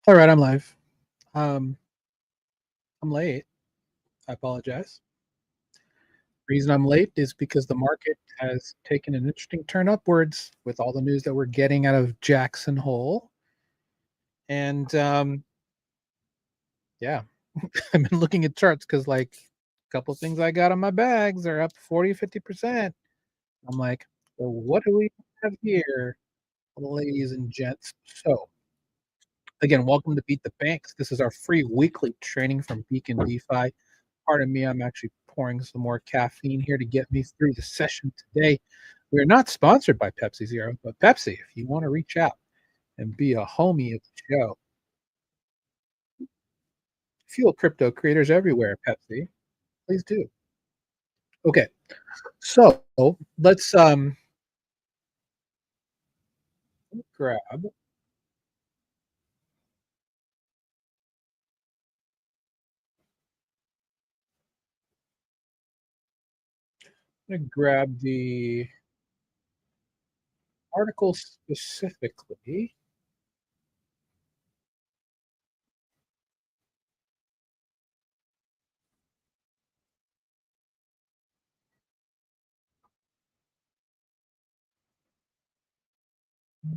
All right, I'm live. Um, I'm late. I apologize. Reason I'm late is because the market has taken an interesting turn upwards with all the news that we're getting out of Jackson Hole. And yeah, I've been looking at charts because like a couple of things I got on my bags are up 40, 50%. I'm like, well, what do we have here, ladies and gents? So again, welcome to Beat the Banks. This is our free weekly training from Beacon DeFi. Pardon me, I'm actually pouring some more caffeine here to get me through the session today. We are not sponsored by Pepsi Zero, but Pepsi, if you want to reach out and be a homie of the show, fuel crypto creators everywhere, Pepsi, please do. Okay, so let's grab the article specifically.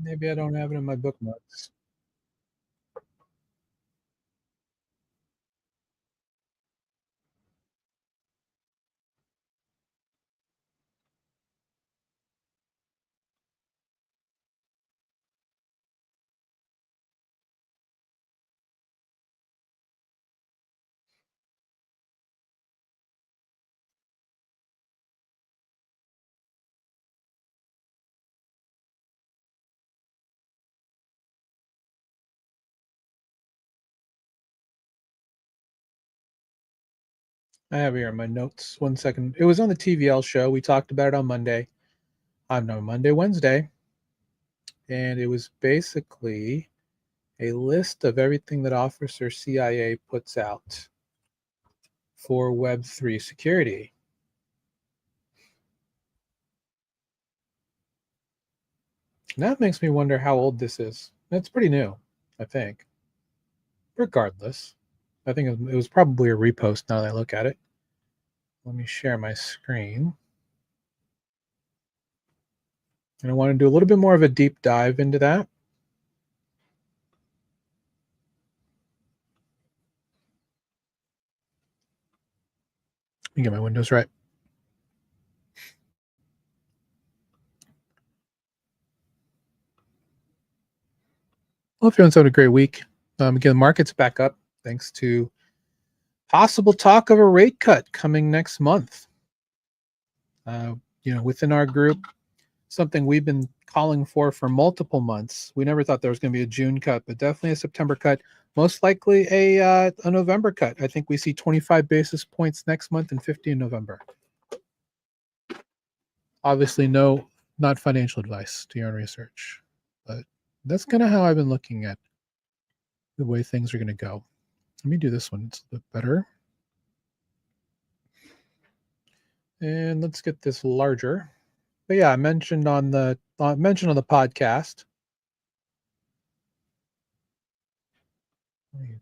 Maybe I don't have it in my bookmarks. I have it here in my notes. One second. It was on the TVL show. We talked about it on Monday. No, Monday, Wednesday. And it was basically a list of everything that Officer CIA puts out for Web3 security. And that makes me wonder how old this is. It's pretty new, I think. Regardless, I think it was probably a repost now that I look at it. Let me share my screen. And I want to do a little bit more of a deep dive into that. Let me get my windows right. Well, if everyone's having a great week. Again, the market's back up thanks to possible talk of a rate cut coming next month. Within our group, something we've been calling for multiple months. We never thought there was going to be a June cut, but definitely a September cut. Most likely a November cut. I think we see 25 basis points next month and 50 in November. Obviously, not financial advice to your own research, but that's kind of how I've been looking at the way things are going to go. Let me do this one. It's a bit better. And let's get this larger. But yeah, I mentioned on the podcast. Let me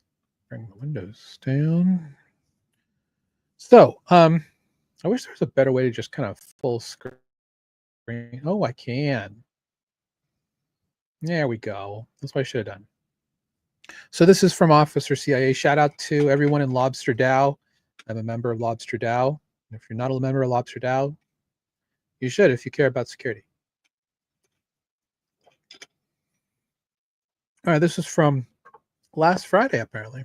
bring the windows down. So, I wish there was a better way to just kind of full screen. Oh, I can. There we go. That's what I should have done. So this is from Officer CIA. Shout out to everyone in Lobster DAO. I'm a member of Lobster DAO. If you're not a member of Lobster DAO, you should if you care about security. All right, this is from last Friday, apparently.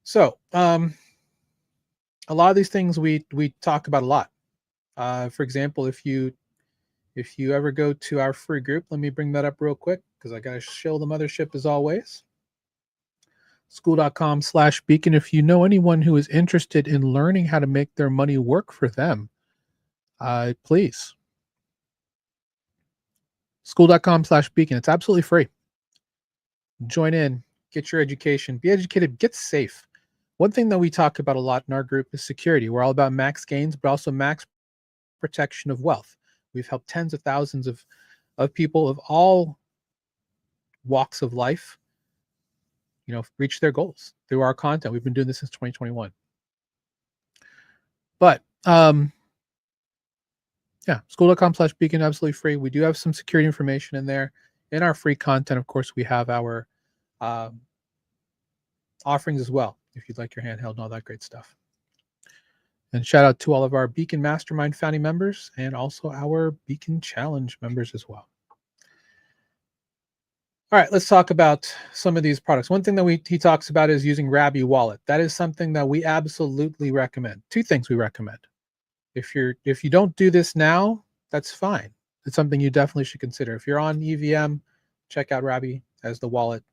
So, a lot of these things we talk about a lot. For example, if you ever go to our free group, let me bring that up real quick because I got to show the mothership as always. School.com/beacon. If you know anyone who is interested in learning how to make their money work for them, please. School.com/beacon. It's absolutely free. Join in, get your education, be educated, get safe. One thing that we talk about a lot in our group is security. We're all about max gains, but also max protection of wealth. We've helped tens of thousands of people of all walks of life, reach their goals through our content. We've been doing this since 2021. But yeah, school.com/beacon, absolutely free. We do have some security information in there. In our free content, of course, we have our offerings as well, if you'd like your handheld and all that great stuff. And shout out to all of our Beacon Mastermind founding members and also our Beacon Challenge members as well. All right, let's talk about some of these products. One thing that he talks about is using Rabby Wallet. That is something that we absolutely recommend. Two things we recommend. If you don't do this now, that's fine. It's something you definitely should consider. If you're on EVM, check out Rabby as the wallet.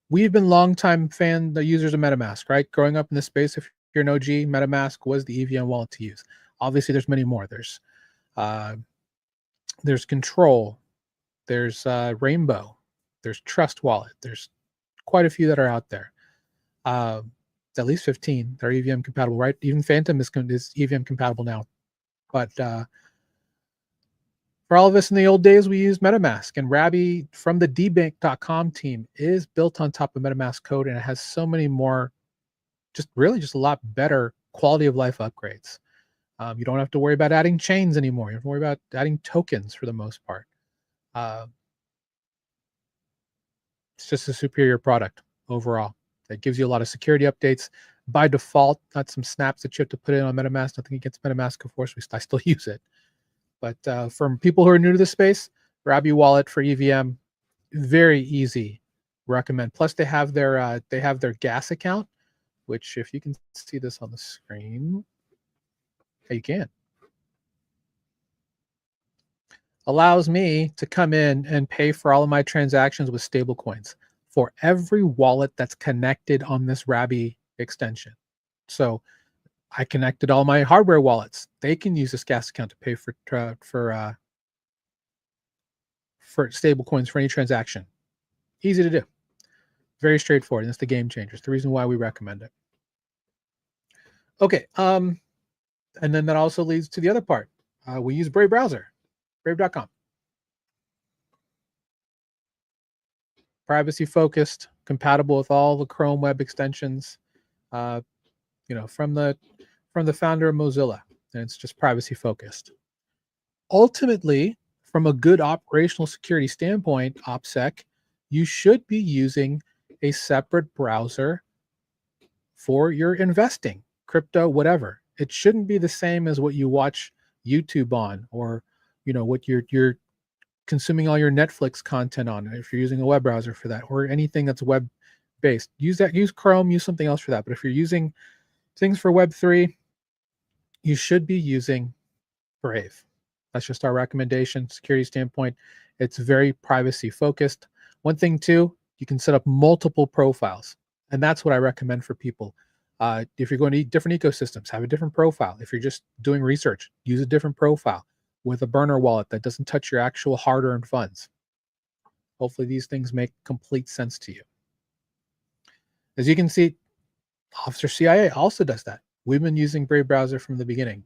We've been longtime users of MetaMask, right? Growing up in this space, if you're an OG, MetaMask was the EVM wallet to use. Obviously, there's many more. There's Control, there's Rainbow, there's Trust Wallet. There's quite a few that are out there. At least 15 that are EVM compatible, right? Even Phantom is EVM compatible now. But for all of us in the old days, we used MetaMask, and Rabby from the dbank.com team is built on top of MetaMask code, and it has so many more, just a lot better quality of life upgrades. You don't have to worry about adding chains anymore. You don't have to worry about adding tokens for the most part. It's just a superior product overall. It gives you a lot of security updates by default, not some snaps that you have to put in on MetaMask. Nothing against MetaMask, of course, I still use it. But from people who are new to this space, Rabby Wallet for EVM, very easy. Recommend. Plus, they have their gas account, which if you can see this on the screen, you can. Allows me to come in and pay for all of my transactions with stablecoins for every wallet that's connected on this Rabby extension. So I connected all my hardware wallets. They can use this gas account to pay for stablecoins for any transaction. Easy to do. Very straightforward. And that's the game changer. It's the reason why we recommend it. Okay. And then that also leads to the other part. We use Brave browser, brave.com. Privacy focused, compatible with all the Chrome web extensions. From the founder of Mozilla, and it's just privacy focused. Ultimately, from a good operational security standpoint, OPSEC, you should be using a separate browser for your investing, crypto, whatever. It shouldn't be the same as what you watch YouTube on, or what you're consuming all your Netflix content on, if you're using a web browser for that, or anything that's web based. Use Chrome, use something else for that. But if you're using things for Web3, you should be using Brave. That's just our recommendation. Security standpoint, it's very privacy focused. One thing too, you can set up multiple profiles, and that's what I recommend for people. If you're going to different ecosystems, have a different profile. If you're just doing research, use a different profile with a burner wallet that doesn't touch your actual hard-earned funds. Hopefully these things make complete sense to you. As you can see, Officer CIA also does that. We've been using Brave browser from the beginning.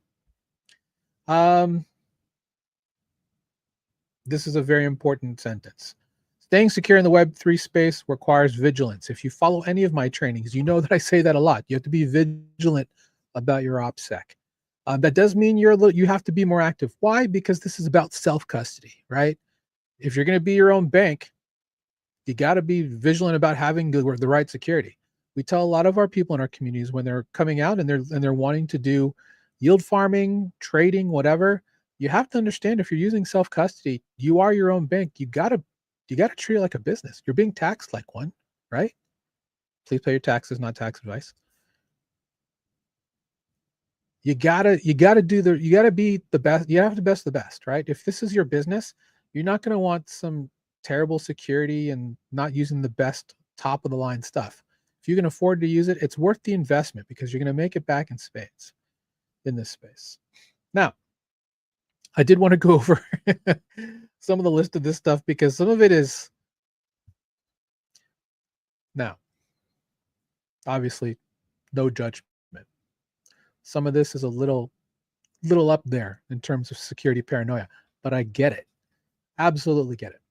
This is a very important sentence. Staying secure in the Web3 space requires vigilance. If you follow any of my trainings, you know that I say that a lot. You have to be vigilant about your OPSEC. That does mean you have to be more active. Why? Because this is about self-custody, right? If you're going to be your own bank, you got to be vigilant about having the right security. We tell a lot of our people in our communities when they're coming out and they're wanting to do yield farming, trading, whatever, you have to understand, if you're using self-custody, you are your own bank. You gotta treat it like a business. You're being taxed like one, right? Please pay your taxes, not tax advice. You gotta be the best. You have the best of the best, right? If this is your business, you're not gonna want some terrible security and not using the best top of the line stuff. If you can afford to use it, it's worth the investment, because you're going to make it back in spades in this space. Now, I did want to go over some of the list of this stuff, because some of it is, now, obviously, no judgment. Some of this is a little up there in terms of security paranoia, but I get it. Absolutely get it.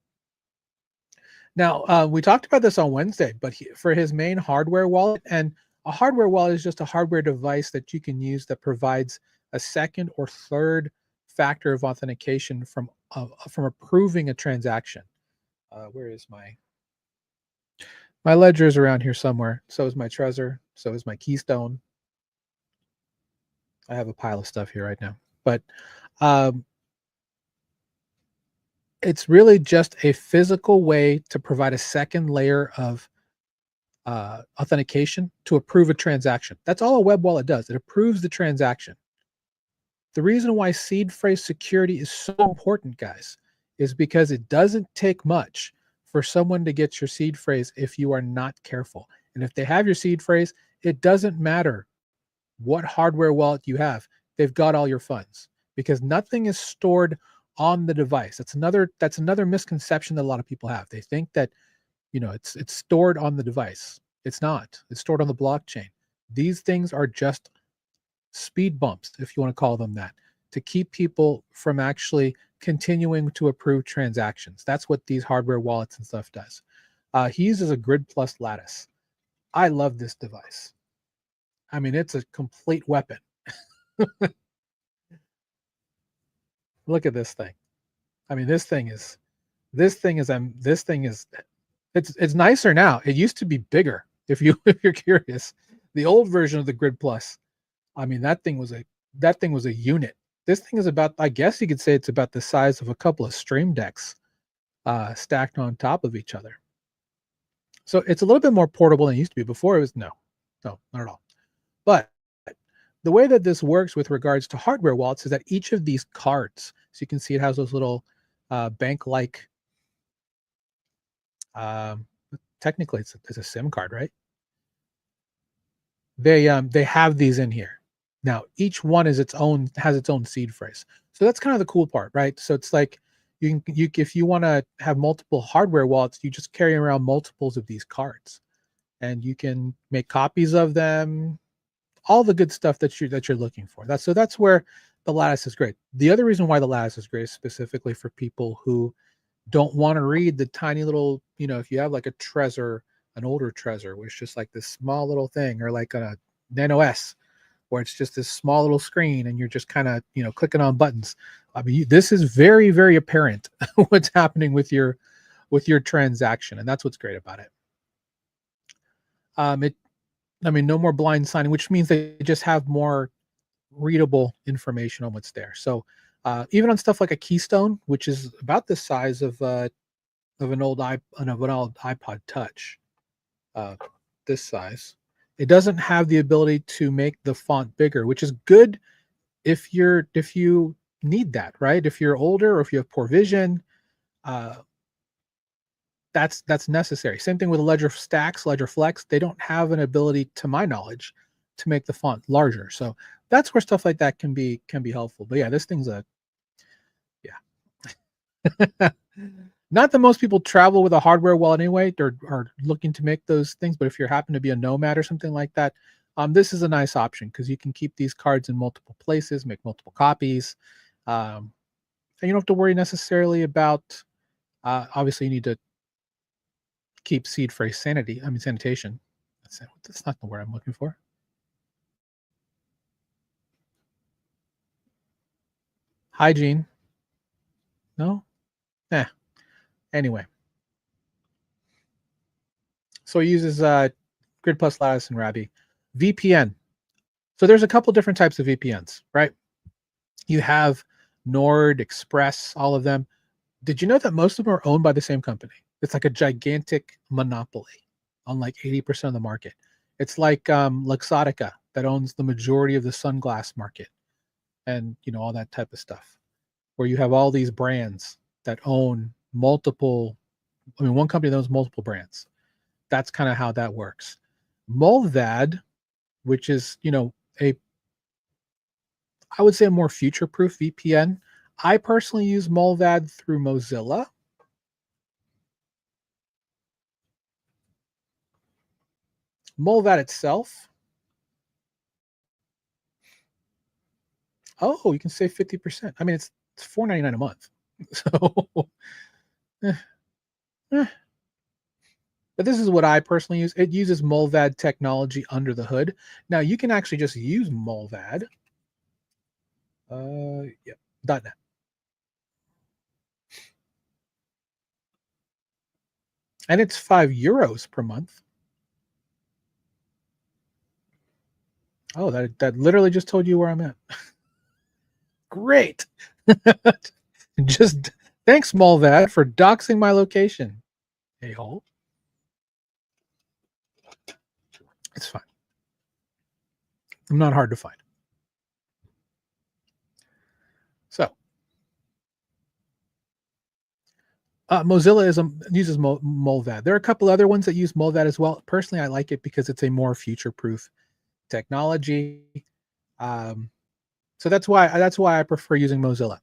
Now, we talked about this on Wednesday, but for his main hardware wallet, and a hardware wallet is just a hardware device that you can use that provides a second or third factor of authentication from approving a transaction. Where is my ledger? Is around here somewhere. So is my Trezor. So is my Keystone. I have a pile of stuff here right now, but um, it's really just a physical way to provide a second layer of authentication to approve a transaction. That's all a web wallet does. It approves the transaction. The reason why seed phrase security is so important, guys, is because it doesn't take much for someone to get your seed phrase if you are not careful. And if they have your seed phrase, it doesn't matter what hardware wallet you have. They've got all your funds because nothing is stored on the device. That's another misconception that a lot of people have. They think that it's stored on the device. It's not. It's stored on the blockchain. These things are just speed bumps, if you want to call them that, to keep people from actually continuing to approve transactions. That's what these hardware wallets and stuff does. He uses a Grid Plus lattice. I love this device. I mean, it's a complete weapon. Look at this thing. I mean, this thing is it's nicer now. It used to be bigger. If you're curious, the old version of the Grid Plus, I mean, that thing was a unit. This thing is about, I guess you could say it's about the size of a couple of Stream Decks stacked on top of each other. So it's a little bit more portable than it used to be. Before it was no, not at all. But the way that this works with regards to hardware wallets is that each of these cards, so you can see it has those little bank-like, technically it's a SIM card, right? They have these in here. Now each one has its own seed phrase. So that's kind of the cool part, right? So it's like you if you want to have multiple hardware wallets, you just carry around multiples of these cards, and you can make copies of them. All the good stuff that you're looking for. That's where the lattice is great. The other reason why the lattice is great is specifically for people who don't want to read the tiny little, if you have like a Trezor, an older Trezor, which is just like this small little thing, or like a Nano S, where it's just this small little screen and you're just kind of, clicking on buttons. I mean, this is very, very apparent what's happening with your transaction, and that's what's great about it. No more blind signing, which means they just have more readable information on what's there. So even on stuff like a Keystone, which is about the size of an old iPod Touch, this size, it doesn't have the ability to make the font bigger, which is good if you need that, right? If you're older or if you have poor vision, that's necessary. Same thing with Ledger Stacks, Ledger Flex. They don't have an ability, to my knowledge, to make the font larger. So that's where stuff like that can be helpful. But yeah, this thing's not that most people travel with a hardware wallet anyway. They're are looking to make those things. But if you happen to be a nomad or something like that, this is a nice option because you can keep these cards in multiple places, make multiple copies, and you don't have to worry necessarily about. Obviously, you need to keep seed phrase sanitation. That's not the word I'm looking for. Hygiene. No? Anyway. So he uses Grid Plus Lattice and Rabi. VPN. So there's a couple different types of VPNs, right? You have Nord, Express, all of them. Did you know that most of them are owned by the same company? It's like a gigantic monopoly on like 80% of the market. It's like Luxottica that owns the majority of the sunglass market, and all that type of stuff, where you have all these brands that own multiple. I mean, one company that owns multiple brands. That's kind of how that works. Mullvad, which is I would say a more future-proof VPN. I personally use Mullvad through Mozilla. Mullvad itself. Oh, you can save 50%. I mean, it's $4.99 a month. So, eh, eh. But this is what I personally use. It uses Mullvad technology under the hood. Now you can actually just use Mullvad. Yeah, .net. And it's €5 per month. Oh, that literally just told you where I'm at. Great. Just thanks, Mullvad, for doxing my location. Hey hole. It's fine. I'm not hard to find. So Mozilla uses Mullvad. There are a couple other ones that use Mullvad as well. Personally, I like it because it's a more future-proof technology. Um, so that's why I prefer using Mozilla.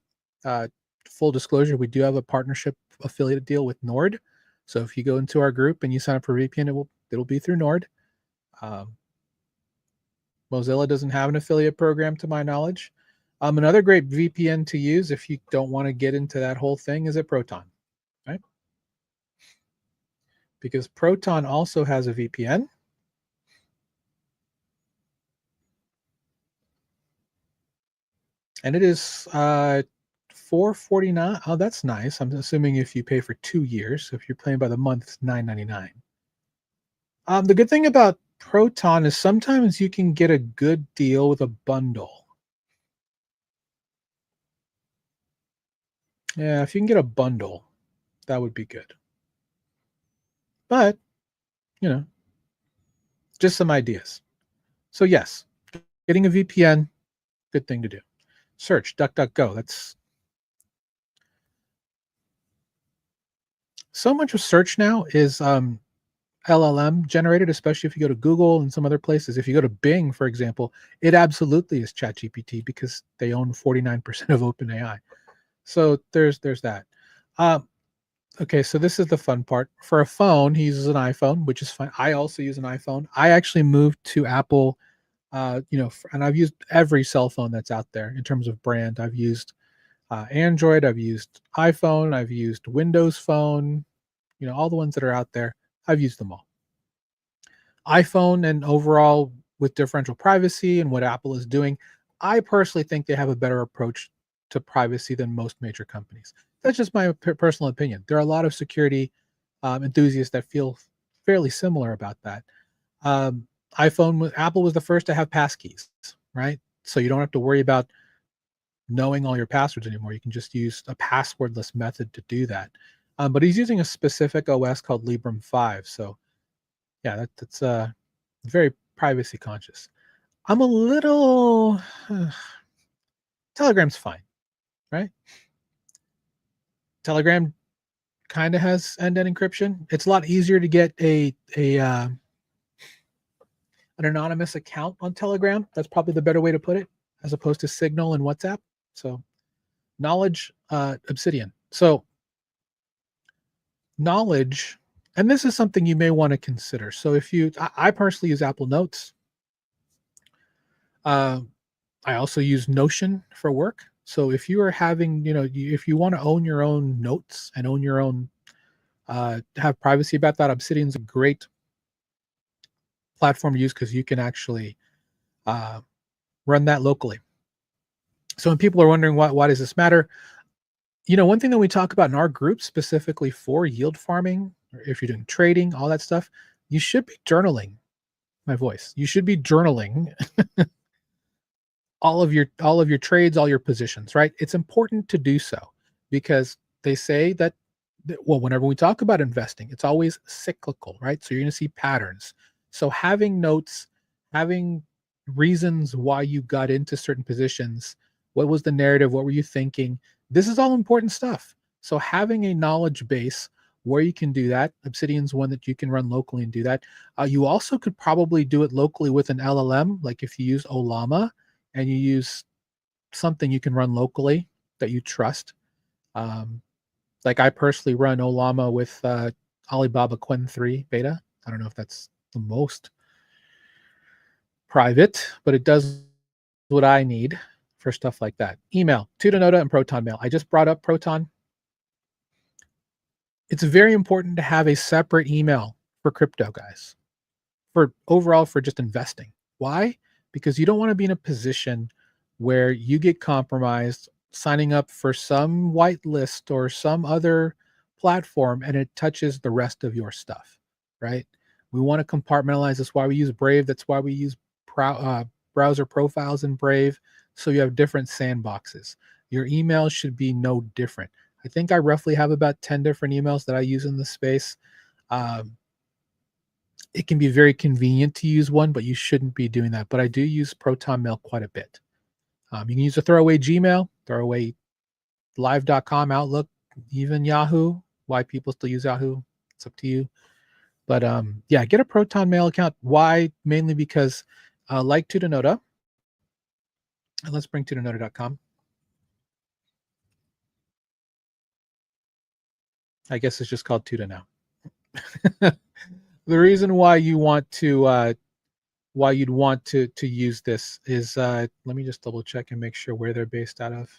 Uh, Full disclosure, we do have a partnership affiliate deal with Nord. So if you go into our group and you sign up for VPN, it'll be through Nord. Um, Mozilla doesn't have an affiliate program to my knowledge. Another great VPN to use if you don't want to get into that whole thing is a Proton, right? Because Proton also has a VPN. And it is $4.49. Oh, that's nice. I'm assuming if you pay for 2 years. If you're paying by the month, it's $9.99. The good thing about Proton is sometimes you can get a good deal with a bundle. Yeah, if you can get a bundle, that would be good. But, you know, just some ideas. So yes, getting a VPN, good thing to do. Search DuckDuckGo. That's so much of search now is LLM generated, especially if you go to Google and some other places. If you go to Bing, for example, it absolutely is ChatGPT because they own 49% of OpenAI. So there's that. Um, okay, so this is the fun part. For a phone, he uses an iPhone, which is fine. I also use an iPhone. I actually moved to Apple, and I've used every cell phone that's out there in terms of brand. I've used Android, I've used iPhone, I've used Windows Phone, all the ones that are out there. I've used them all. iPhone and overall with differential privacy and what Apple is doing, I personally think they have a better approach to privacy than most major companies. That's just my personal opinion. There are a lot of security enthusiasts that feel fairly similar about that. Um, Apple was the first to have passkeys, right? So you don't have to worry about knowing all your passwords anymore. You can just use a passwordless method to do that. But he's using a specific OS called Librem 5. So yeah, that's very privacy conscious. I'm a little Telegram's fine, right? Telegram kind of has end-to-end encryption. It's a lot easier to get an anonymous account on Telegram. That's probably the better way to put it, as opposed to Signal and WhatsApp. So Knowledge, Obsidian. So Knowledge, and this is something you may want to consider. So I personally use Apple Notes. Uh, I also use Notion for work. So if you are having, if you want to own your own notes and own your own, have privacy about that, Obsidian's a great platform to use because you can actually uh, run that locally. So when people are wondering why does this matter, one thing that we talk about in our group specifically for yield farming, or if you're doing trading, all that stuff, you should be journaling. My voice. You should be journaling all of your trades, all your positions, right? It's important to do so because they say that well, whenever we talk about investing, it's always cyclical, right? So you're going to see patterns. So having notes, having reasons why you got into certain positions, what was the narrative, what were you thinking? This is all important stuff. So having a knowledge base where you can do that, Obsidian's one that you can run locally and do that. You also could probably do it locally with an LLM, like if you use Olama and you use something you can run locally that you trust. Um, like I personally run Olama with Alibaba Qwen 3 beta. I don't know if that's the most private, but it does what I need for stuff like that. Email, Tutanota and Proton Mail. I just brought up Proton. It's very important to have a separate email for crypto, guys, for overall for just investing. Why? Because you don't want to be in a position where you get compromised signing up for some whitelist or some other platform and it touches the rest of your stuff, right? We want to compartmentalize. That's why we use Brave. That's why we use browser profiles in Brave. So you have different sandboxes. Your email should be no different. I think I roughly have about 10 different emails that I use in the space. Um, it can be very convenient to use one, but you shouldn't be doing that. But I do use Proton Mail quite a bit. You can use a throwaway Gmail, throwaway live.com, Outlook, even Yahoo. Why people still use Yahoo, it's up to you. But yeah, get a Proton Mail account. Why? Mainly because, like Tutanota, and let's bring tutanota.com. I guess it's just called Tuta now. The reason why you want to why you'd want to use this is let me just double check and make sure where they're based out of.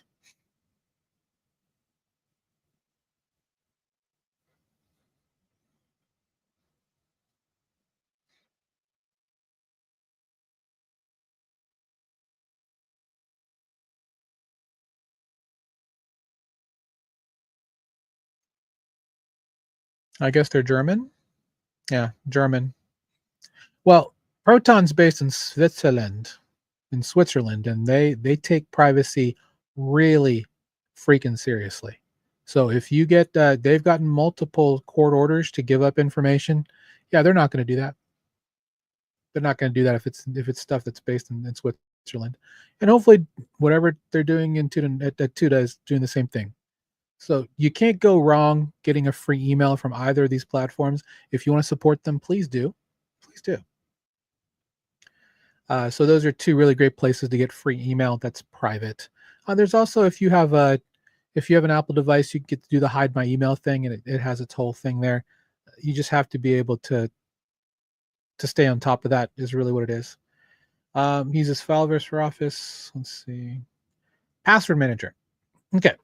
I guess they're German. Yeah, German. Well, Proton's based in Switzerland, and they take privacy really freaking seriously. So if you get, they've gotten multiple court orders to give up information. Yeah, they're not going to do that. They're not going to do that if it's stuff that's based in Switzerland, and hopefully whatever they're doing in Tuda is doing the same thing. So you can't go wrong getting a free email from either of these platforms. If you want to support them, please do. Please do. So those are two really great places to get free email that's private. There's also if you have an Apple device, you get to do the hide my email thing, and it has its whole thing there. You just have to be able to stay on top of that. Is really what it is. He uses Fileverse for Office. Let's see, password manager. Okay,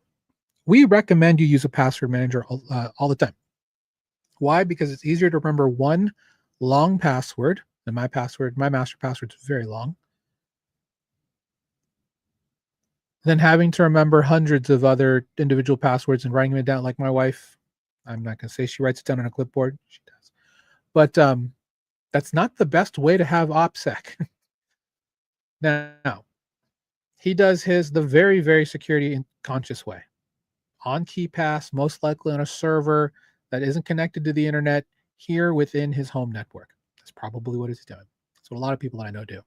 we recommend you use a password manager all the time. Why? Because it's easier to remember one long password. And my master password is very long, than having to remember hundreds of other individual passwords and writing them down like my wife. I'm not going to say she writes it down on a clipboard. She does. But that's not the best way to have OPSEC. Now, he does his the very, very security conscious way. On KeePass, most likely on a server that isn't connected to the internet here within his home network. That's probably what he's doing. That's what a lot of people that I know do.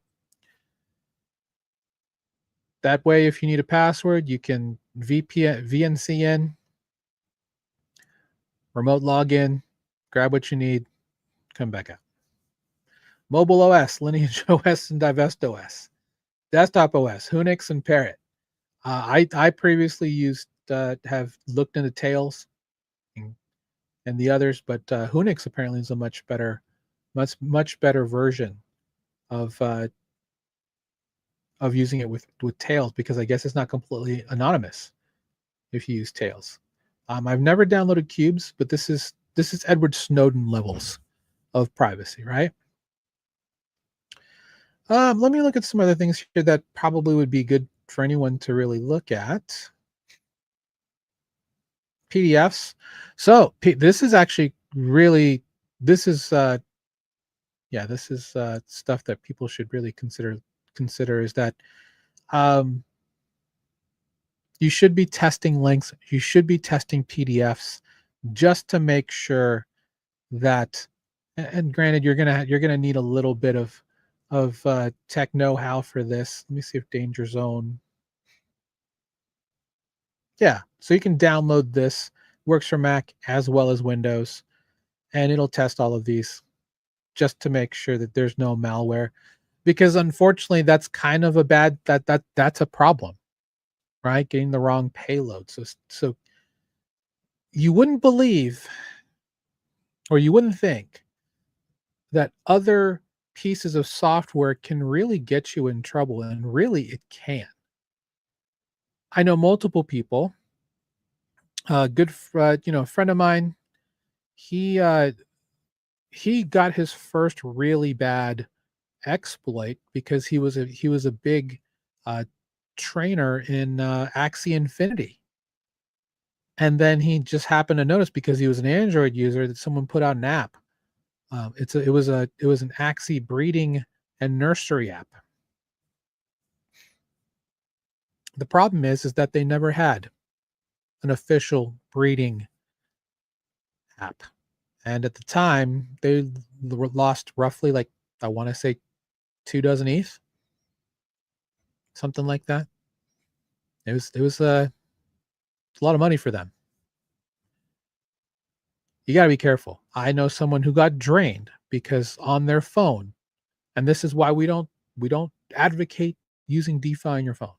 That way, if you need a password, you can VNCN, remote login, grab what you need, come back out. Mobile OS, Lineage OS, and Divest OS. Desktop OS, Unix and Parrot. I previously used have looked into Tails and the others, but Unix apparently is a much better version of using it with Tails, because I guess it's not completely anonymous if you use Tails. I've never downloaded Cubes, but this is Edward Snowden levels of privacy, right? Let me look at some other things here that probably would be good for anyone to really look at. PDFs. So this is actually really this is this is stuff that people should really consider is that you should be testing links. You should be testing PDFs just to make sure that. And granted, you're gonna need a little bit of tech know-how for this. Let me see if Danger Zone. Yeah, so you can download this. Works for Mac as well as Windows, and it'll test all of these just to make sure that there's no malware. Because unfortunately, that's kind of a bad that's a problem, right? Getting the wrong payload. So you wouldn't believe, or you wouldn't think, that other pieces of software can really get you in trouble, and really it can. I know multiple people, a friend of mine, He uh he got his first really bad exploit because he was a big uh trainer in Axie Infinity. And then he just happened to notice because he was an Android user that someone put out an app. It was an Axie breeding and nursery app. The problem is that they never had an official breeding app. And at the time, they lost roughly, like, I want to say 24 ETH, something like that. It was a lot of money for them. You got to be careful. I know someone who got drained because on their phone, and this is why we don't advocate using DeFi on your phone.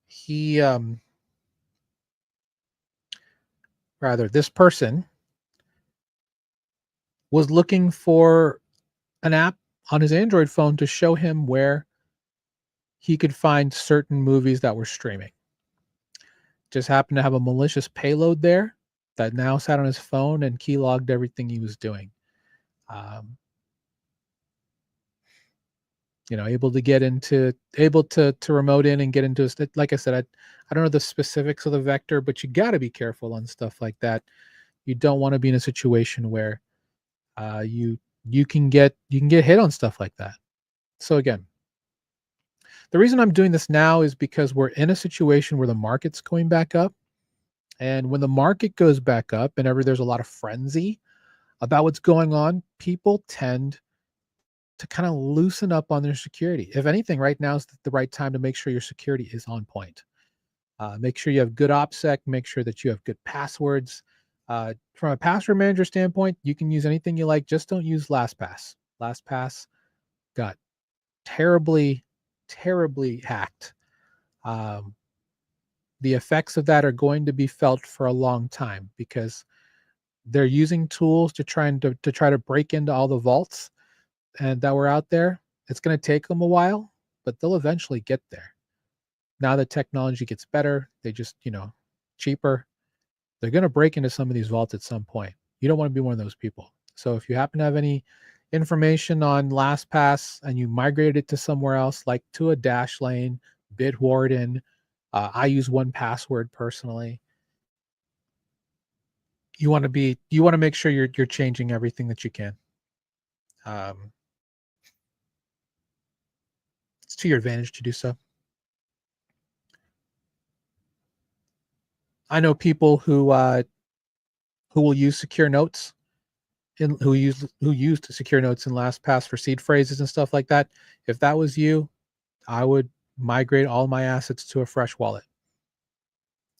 He rather this person was looking for an app on his Android phone to show him where he could find certain movies that were streaming. Just happened to have a malicious payload there that now sat on his phone and keylogged everything he was doing. Um, able to remote in and get into his, like I said, I don't know the specifics of the vector, but you got to be careful on stuff like that. You don't want to be in a situation where you can get hit on stuff like that. So again, the reason I'm doing this now is because we're in a situation where the market's going back up. And when the market goes back up and there's a lot of frenzy about what's going on, people tend to kind of loosen up on their security. If anything, right now is the right time to make sure your security is on point. Make sure you have good OPSEC, make sure that you have good passwords. From a password manager standpoint, you can use anything you like, just don't use LastPass. LastPass got terribly, terribly hacked. Um, the effects of that are going to be felt for a long time because they're using tools to try to break into all the vaults and that were out there. It's going to take them a while, but they'll eventually get there. Now that technology gets better, they just, cheaper. They're going to break into some of these vaults at some point. You don't want to be one of those people. So if you happen to have any information on LastPass and you migrated it to somewhere else, like to a Dashlane, Bitwarden, I use 1Password personally. You want to make sure you're changing everything that you can. It's to your advantage to do so. I know people who will use secure notes who used secure notes in LastPass for seed phrases and stuff like that. If that was you, I would migrate all my assets to a fresh wallet.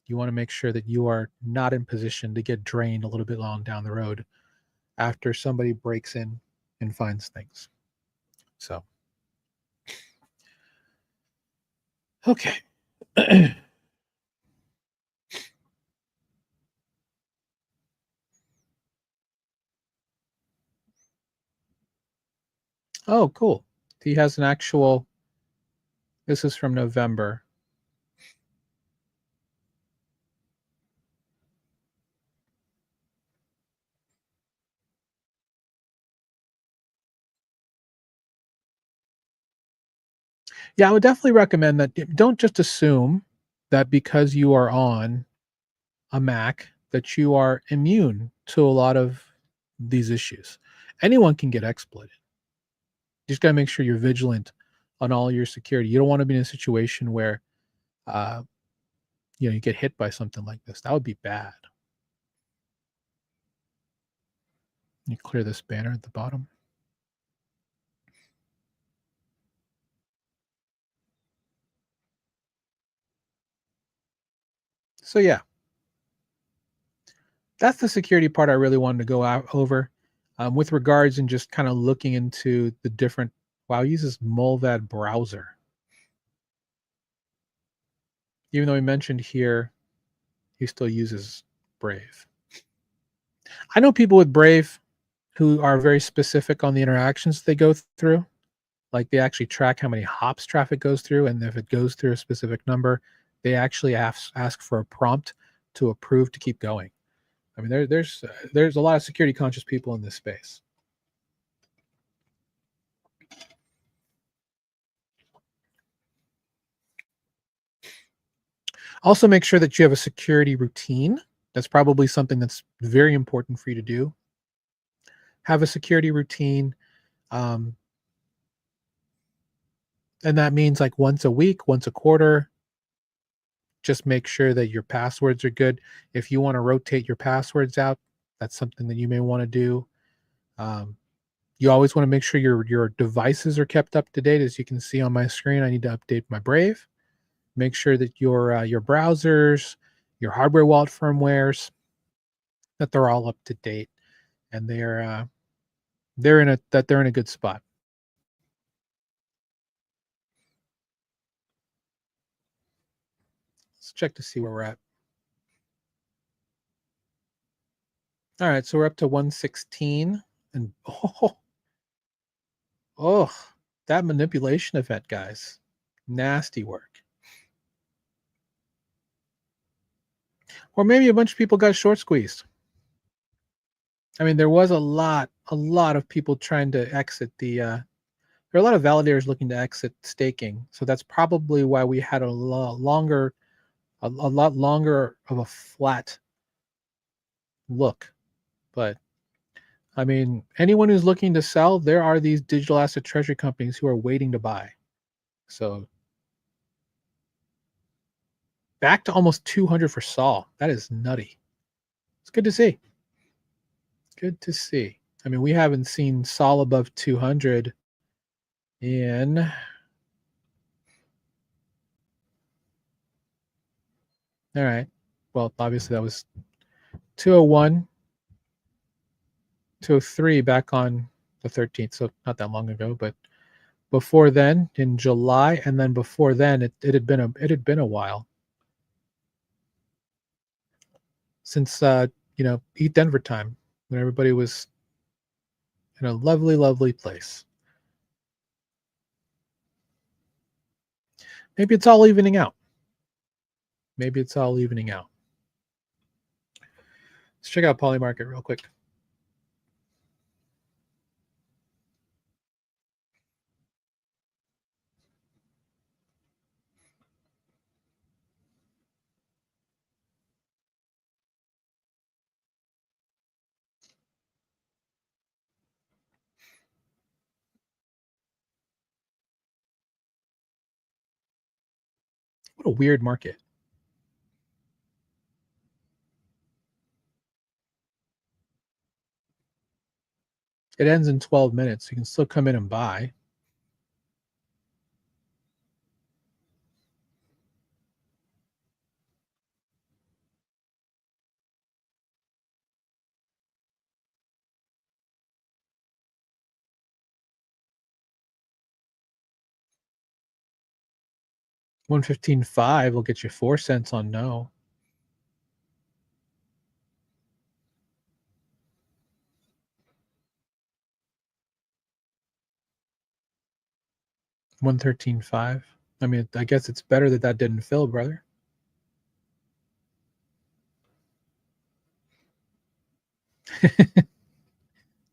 You want to make sure that you are not in position to get drained a little bit long down the road after somebody breaks in and finds things. So, okay. Oh, cool. He has an actual, this is from November. Yeah, I would definitely recommend that. Don't just assume that because you are on a Mac that you are immune to a lot of these issues. Anyone can get exploited. You just got to make sure you're vigilant on all your security. You don't want to be in a situation where uh, you get hit by something like this. That would be bad. You clear this banner at the bottom. So yeah, that's the security part I really wanted to go over. With regards and just kind of looking into the different. Wow, he uses Mullvad browser. Even though he mentioned here, he still uses Brave. I know people with Brave who are very specific on the interactions they go through. Like they actually track how many hops traffic goes through, and if it goes through a specific number, they actually ask for a prompt to approve to keep going. I mean, there's a lot of security conscious people in this space. Also, make sure that you have a security routine. That's probably something that's very important for you to do. Have a security routine. Um, and that means like once a week, once a quarter, just make sure that your passwords are good. If you want to rotate your passwords out, that's something that you may want to do. Um, you always want to make sure your devices are kept up to date. As you can see on my screen, I need to update my Brave. Make sure that your browsers, your hardware wallet firmwares, that they're all up to date and they're in a good spot. Let's check to see where we're at. All right, so we're up to 116, and oh, that manipulation event, guys, nasty work. Or maybe a bunch of people got short squeezed. I mean, there was a lot of people trying to exit the. There are a lot of validators looking to exit staking, so that's probably why we had a lot longer of a flat look. But I mean, anyone who's looking to sell, there are these digital asset treasury companies who are waiting to buy. So back to almost 200 for Sol. That is nutty. It's good to see. Good to see. I mean, we haven't seen Sol above 200 in all right. Well, obviously that was 201, 203 back on the 13th, so not that long ago, but before then in July, and then before then it had been a while since ETH Denver time, when everybody was in a lovely place. Maybe it's all evening out. Maybe it's all evening out. Let's check out Polymarket real quick. What a weird market. It ends in 12 minutes. You can still come in and buy. $115.5 will get you 4 cents on no. $113.5. I mean, I guess it's better that didn't fill, brother.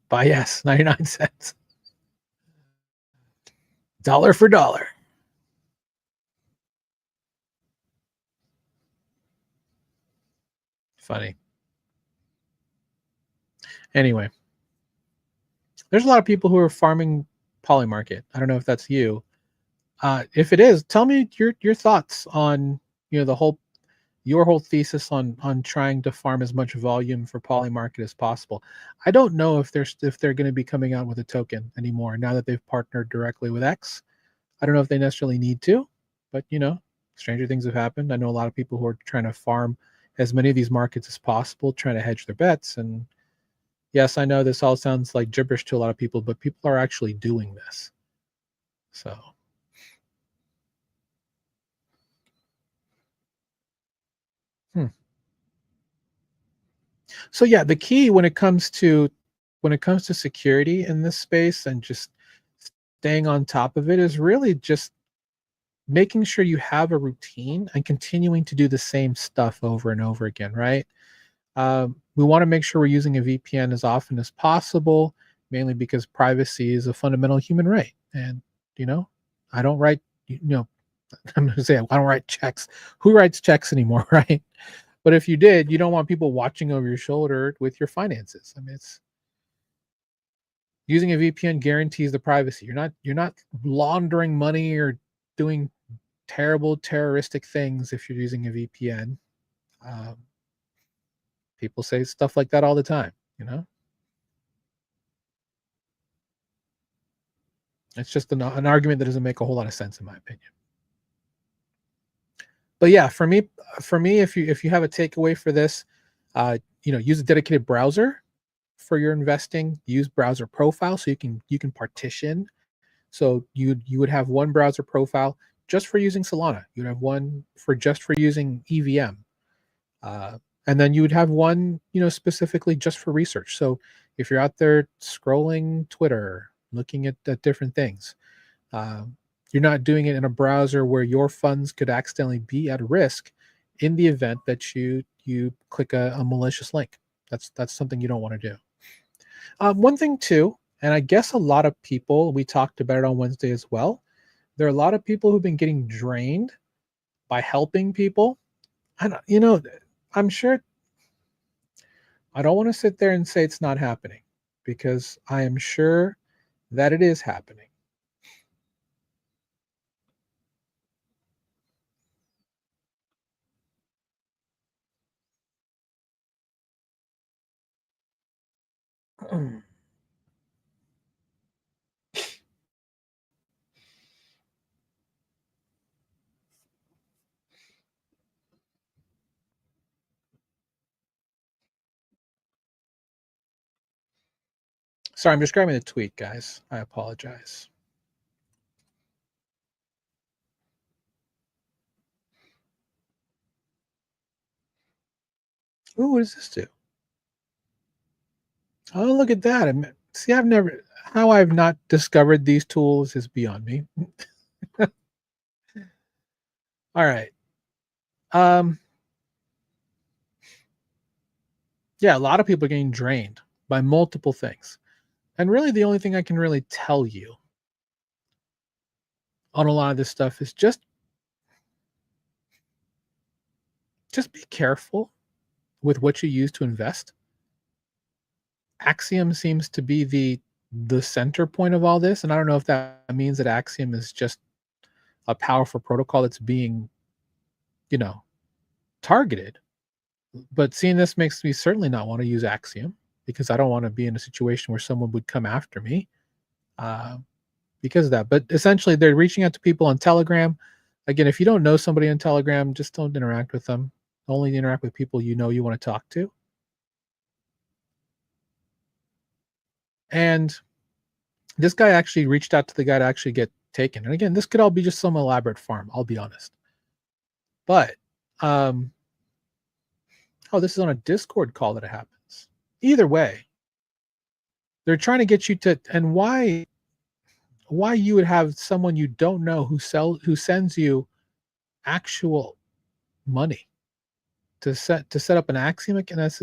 Buy yes, 99 cents. Dollar for dollar. Funny. Anyway, there's a lot of people who are farming Polymarket. I don't know if that's you. If it is, tell me your thoughts on your whole thesis on trying to farm as much volume for Polymarket as possible. I don't know if they're going to be coming out with a token anymore now that they've partnered directly with X. I don't know if they necessarily need to, but stranger things have happened. I know a lot of people who are trying to farm as many of these markets as possible, trying to hedge their bets. And yes, I know this all sounds like gibberish to a lot of people, but people are actually doing this. So So yeah, the key when it comes to security in this space and just staying on top of it is really just making sure you have a routine and continuing to do the same stuff over and over again, right? We want to make sure we're using a VPN as often as possible, mainly because privacy is a fundamental human right. And, you know, I don't write, I'm going to say I don't write checks. Who writes checks anymore, right? But if you did, you don't want people watching over your shoulder with your finances. I mean, it's using a VPN guarantees the privacy. You're not laundering money or doing terrible terroristic things if you're using a VPN. Um, People say stuff like that all the time, you know? It's just an argument that doesn't make a whole lot of sense in my opinion. But yeah, for me, if you have a takeaway for this, use a dedicated browser for your investing. Use browser profile so you can partition. So you would have one browser profile just for using Solana. You'd have one for just for using EVM, uh, and then you would have one specifically just for research. So if you're out there scrolling Twitter, looking at different things, um, you're not doing it in a browser where your funds could accidentally be at risk in the event that you click a malicious link. That's something you don't want to do. One thing too, and I guess a lot of people, we talked about it on Wednesday as well. There are a lot of people who've been getting drained by helping people. And I'm sure I don't want to sit there and say it's not happening because I am sure that it is happening. Sorry, I'm just grabbing the tweet, guys. I apologize. Ooh, what does this do? Oh, look at that. See, how I've not discovered these tools is beyond me. All right. Um, yeah, a lot of people are getting drained by multiple things. And really, the only thing I can really tell you on a lot of this stuff is just be careful with what you use to invest. Axiom seems to be the center point of all this, and I don't know if that means that Axiom is just a powerful protocol that's being, you know, targeted. But seeing this makes me certainly not want to use Axiom because I don't want to be in a situation where someone would come after me uh, because of that. But essentially, they're reaching out to people on Telegram. Again, if you don't know somebody on Telegram, just don't interact with them. Only interact with people you want to talk to. And this guy actually reached out to the guy to actually get taken. And again, this could all be just some elaborate farm, I'll be honest. But oh, this is on a Discord call that it happens. Either way, they're trying to get you to, and why you would have someone you don't know who sends you actual money to set up an Axiom, and this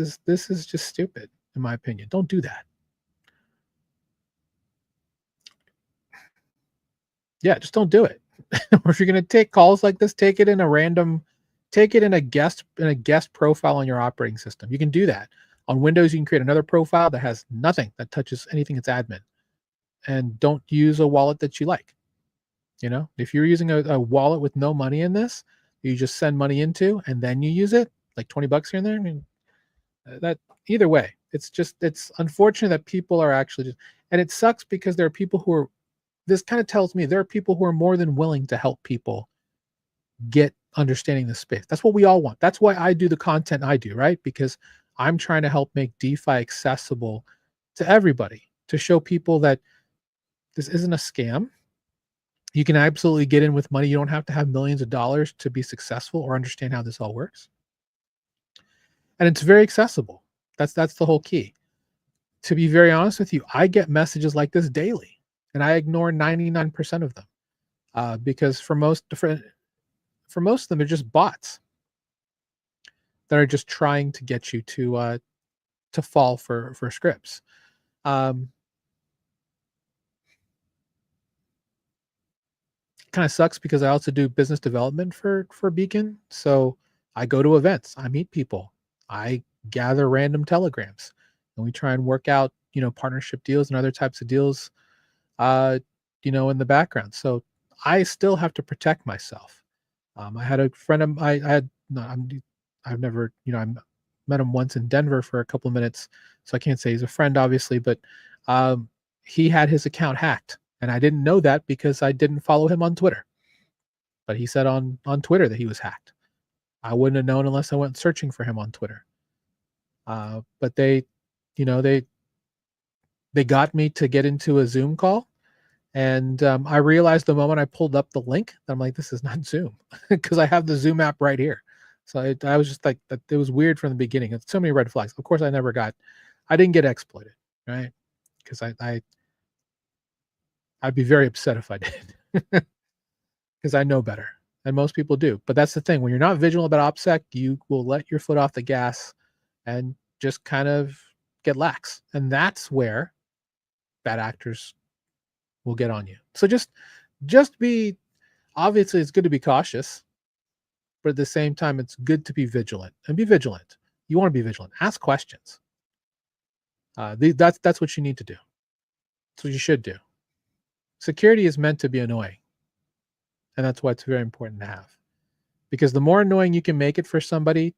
is just stupid in my opinion. Don't do that. Yeah, just don't do it. Or if you're going to take calls like this, take it in a guest profile on your operating system. You can do that. On Windows, you can create another profile that has nothing that touches anything that's admin, and don't use a wallet that you like. If you're using a wallet with no money in this, you just send money into and then you use it, like $20 here and there. I mean, that either way, it's unfortunate that people are actually just, and it sucks because there are people who are. This kind of tells me there are people who are more than willing to help people get understanding the space. That's what we all want. That's why I do the content I do, right? Because I'm trying to help make DeFi accessible to everybody, to show people that this isn't a scam. You can absolutely get in with money. You don't have to have millions of dollars to be successful or understand how this all works. And it's very accessible. That's the whole key. To be very honest with you, I get messages like this daily and I ignore 99% of them. because for most of them, they're just bots that are just trying to get you to fall for scripts. Um, Kind of sucks because I also do business development for Beacon. So I go to events, I meet people, I gather random telegrams, and we try and work out, partnership deals and other types of deals, uh, in the background. So I still have to protect myself. I had a friend of I had no, I've never, I met him once in Denver for a couple of minutes, so I can't say he's a friend, obviously, but um, he had his account hacked, and I didn't know that because I didn't follow him on Twitter. But he said on Twitter that he was hacked. I wouldn't have known unless I went searching for him on Twitter. But you know, they got me to get into a Zoom call, and I realized the moment I pulled up the link, I'm like, this is not Zoom because I have the Zoom app right here. So I was just like, that. It was weird from the beginning. It's so many red flags. Of course, I didn't get exploited, right? Because I'd be very upset if I did, because I know better, and most people do. But that's the thing: when you're not vigilant about OPSEC, you will let your foot off the gas and just kind of get lax, and that's where bad actors will get on you. So just be obviously it's good to be cautious, but at the same time it's good to be vigilant and be vigilant. You want to be vigilant. Ask questions. That's what you need to do. That's what you should do. Security is meant to be annoying, and that's why it's very important to have. Because the more annoying you can make it for somebody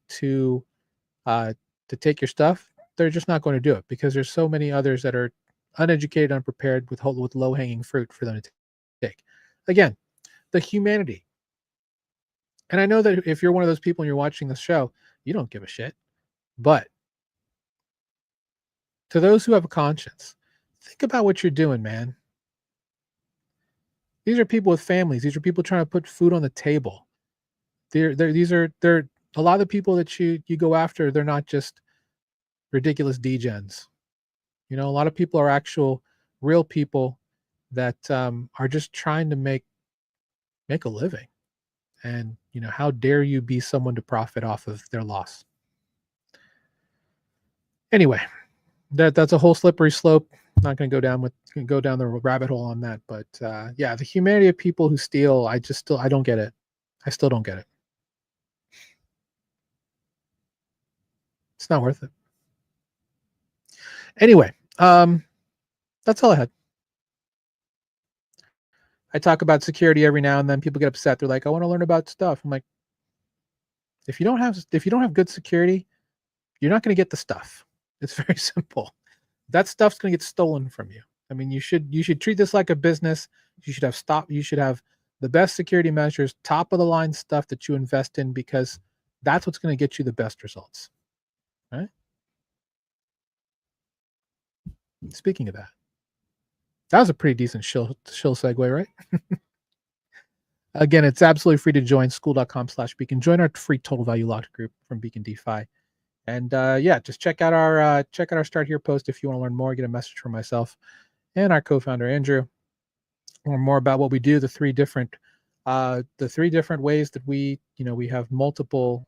uh, to take your stuff, they're just not going to do it because there's so many others that are uneducated, unprepared with low hanging fruit for them to take. Again, the humanity. And I know that if you're one of those people and you're watching the show, you don't give a shit. But to those who have a conscience, think about what you're doing, man. These are people with families. These are people trying to put food on the table. They're a lot of the people that you go after. They're not just ridiculous degens. A lot of people are actual, real people that are just trying to make a living. And how dare you be someone to profit off of their loss? Anyway, that's a whole slippery slope. Not going to go down the rabbit hole on that, but yeah, the humanity of people who steal, I don't get it. I still don't get it. It's not worth it. Anyway, that's all I had. I talk about security every now and then. People get upset. They're like, "I want to learn about stuff." I'm like, if you don't have good security, you're not going to get the stuff. It's very simple. That stuff's going to get stolen from you. I mean, you should treat this like a business. You should have the best security measures, top of the line stuff that you invest in, because that's what's going to get you the best results. Right? Speaking of that was a pretty decent shill segue, right? Again, it's absolutely free to join school.com/Beacon. Join our free total value locked group from Beacon DeFi. And yeah, just check out our Start Here post if you want to learn more, get a message from myself and our co-founder Andrew, learn more about what we do, the three different ways that we have multiple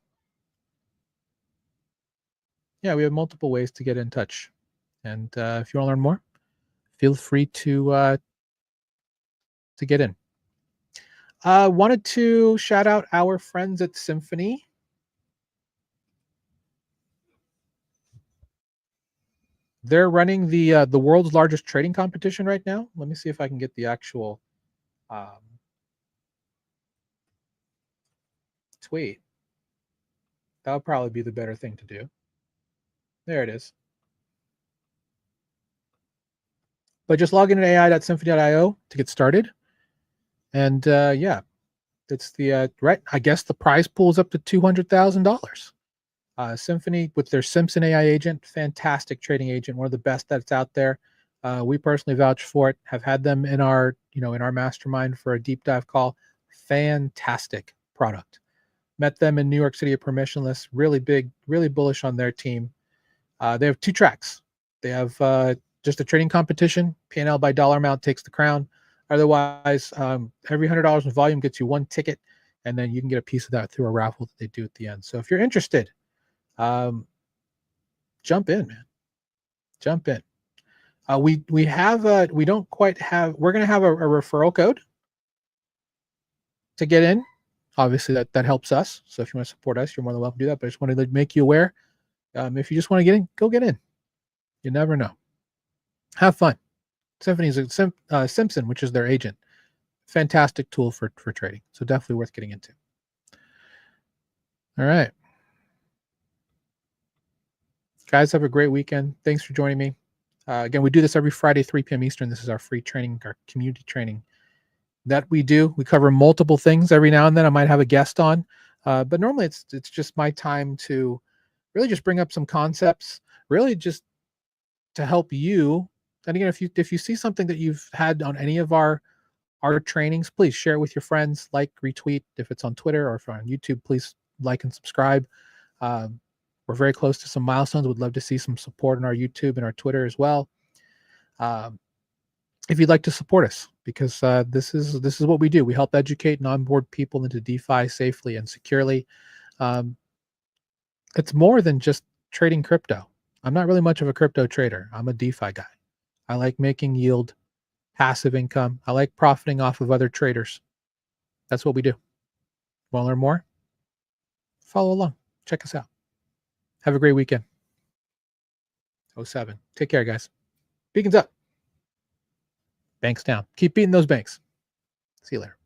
ways to get in touch. And if you want to learn more, feel free to get in. Wanted to shout out our friends at Symphony. They're running the world's largest trading competition right now. Let me see if I can get the actual tweet. That would probably be the better thing to do. There it is. But just log in at ai.symphony.io to get started. And yeah, it's the right. I guess the prize pool is up to $200,000. Symphony with their Simpson AI agent, fantastic trading agent, one of the best that's out there. We personally vouch for it. Have had them in our mastermind for a deep dive call. Fantastic product. Met them in New York City at Permissionless. Really big, really bullish on their team. They have two tracks. They have just a trading competition. P&L by dollar amount takes the crown. Otherwise, every $100 in volume gets you one ticket, and then you can get a piece of that through a raffle that they do at the end. So if you're interested, um, jump in, man. Jump in. We have we don't quite have. We're gonna have a referral code to get in. Obviously, that helps us. So if you want to support us, you're more than welcome to do that. But I just wanted to make you aware. If you just want to get in, go get in. You never know. Have fun. Symphony is Simpson, which is their agent. Fantastic tool for trading. So definitely worth getting into. All right. Guys, have a great weekend. Thanks for joining me. Again, we do this every Friday, 3 p.m. Eastern. This is our free training, our community training that we do. We cover multiple things. Every now and then I might have a guest on, but normally it's just my time to really just bring up some concepts, really just to help you. And again, if you see something that you've had on any of our trainings, please share it with your friends, like, retweet. If it's on Twitter or if on YouTube, please like and subscribe. We're very close to some milestones. Would love to see some support on our YouTube and our Twitter as well. If you'd like to support us, because this is what we do. We help educate and onboard people into DeFi safely and securely. It's more than just trading crypto. I'm not really much of a crypto trader. I'm a DeFi guy. I like making yield, passive income. I like profiting off of other traders. That's what we do. Want to learn more? Follow along. Check us out. Have a great weekend. 07. Take care, guys. Beacons up. Banks down. Keep beating those banks. See you later.